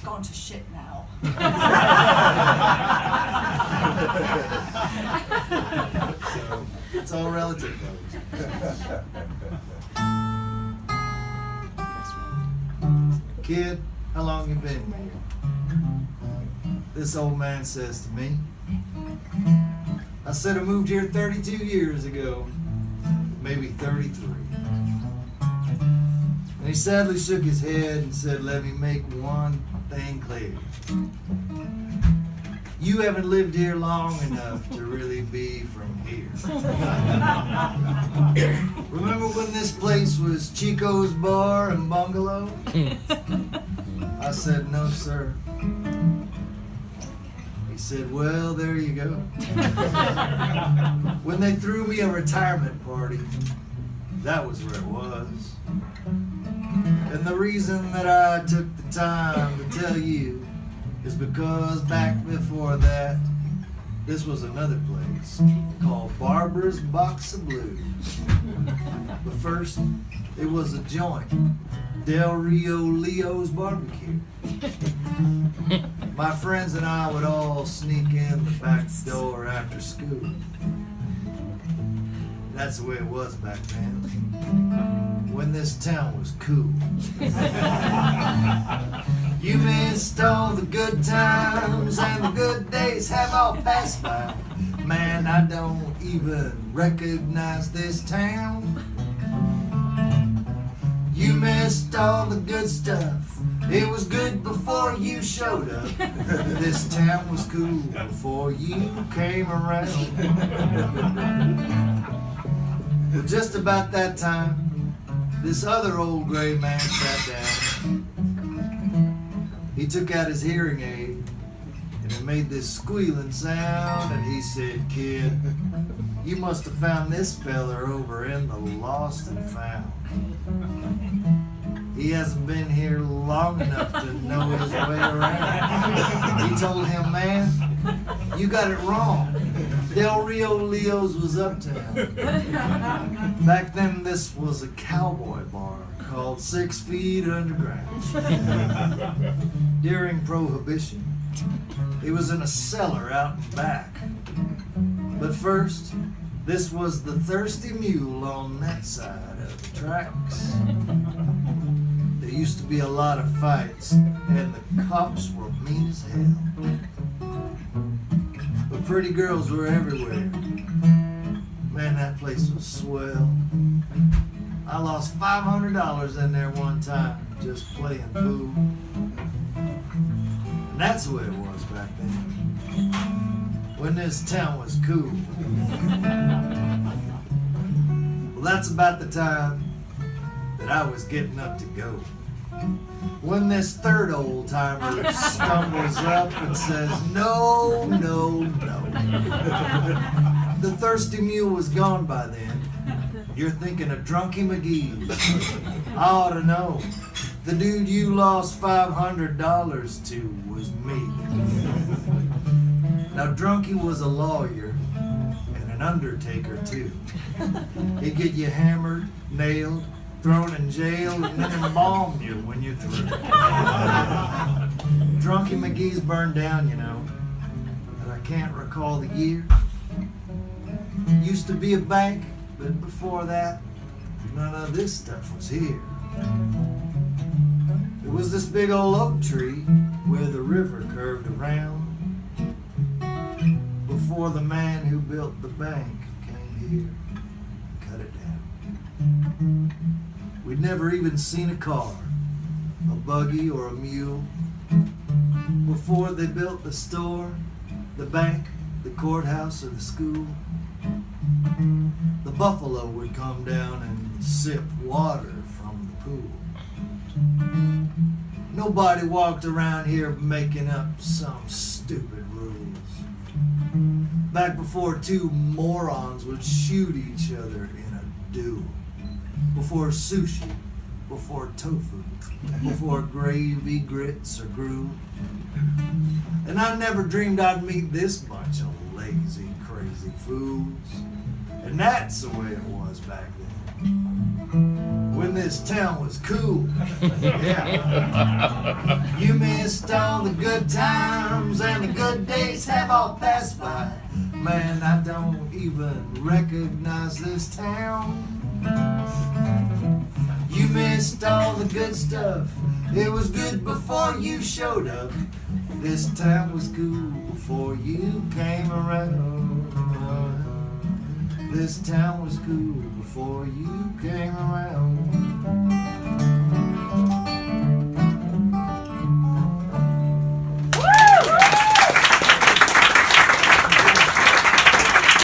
gone to shit now. So, it's all relative, though. Kid, how long you been here? This old man says to me. I said I moved here 32 years ago, maybe 33. And he sadly shook his head and said, let me make one thing clear. You haven't lived here long enough to really be from here. Remember when this place was Chico's Bar and Bungalow? I said, no, sir. He said, well, there you go. When they threw me a retirement party, that was where it was. And the reason that I took the time to tell you is because back before that, this was another place called Barbara's Box of Blues. But first, it was a joint, Del Rio Leo's Barbecue. My friends and I would all sneak in the back door after school. That's the way it was back then, when this town was cool. You missed all the good times and the good days have all passed by. Man, I don't even recognize this town. You missed all the good stuff. It was good before you showed up. This town was cool before you came around. Well, just about that time, this other old gray man sat down. He took out his hearing aid, and it made this squealing sound, and he said, kid, you must have found this feller over in the lost and found. He hasn't been here long enough to know his way around. He told him, man, you got it wrong. Del Rio Leo's was uptown. Back then, this was a cowboy bar called 6 Feet Underground. During Prohibition, it was in a cellar out and back. But first, this was the Thirsty Mule on that side of the tracks. There used to be a lot of fights, and the cops were mean as hell. But pretty girls were everywhere. Man, that place was swell. I lost $500 in there one time just playing pool. And that's the way it was back then, when this town was cool. Well, that's about the time that I was getting up to go, when this third old timer stumbles up and says, no, no, no. The Thirsty Mule was gone by then. You're thinking of Drunky McGee. I ought to know. The dude you lost $500 to was me. Now, Drunky was a lawyer and an undertaker, too. He'd get you hammered, nailed, thrown in jail, and then embalmed you when you're through. Drunky McGee's burned down, you know, and I can't recall the year. Used to be a bank, but before that, none of this stuff was here. It was this big old oak tree where the river curved around before the man who built the bank came here and cut it down. We'd never even seen a car, a buggy or a mule. Before they built the store, the bank, the courthouse, or the school, the buffalo would come down and sip water from the pool. Nobody walked around here making up some stupid rules. Back before two morons would shoot each other in a duel. Before sushi, before tofu, before gravy, grits, or gruel. And I never dreamed I'd meet this bunch of lazy, crazy fools. And that's the way it was back then. when this town was cool. Yeah. You missed all the good times and the good days have all passed by. Man, I don't even recognize this town. You missed all the good stuff. It was good before you showed up. This town was cool before you came around. This town was cool before you came around.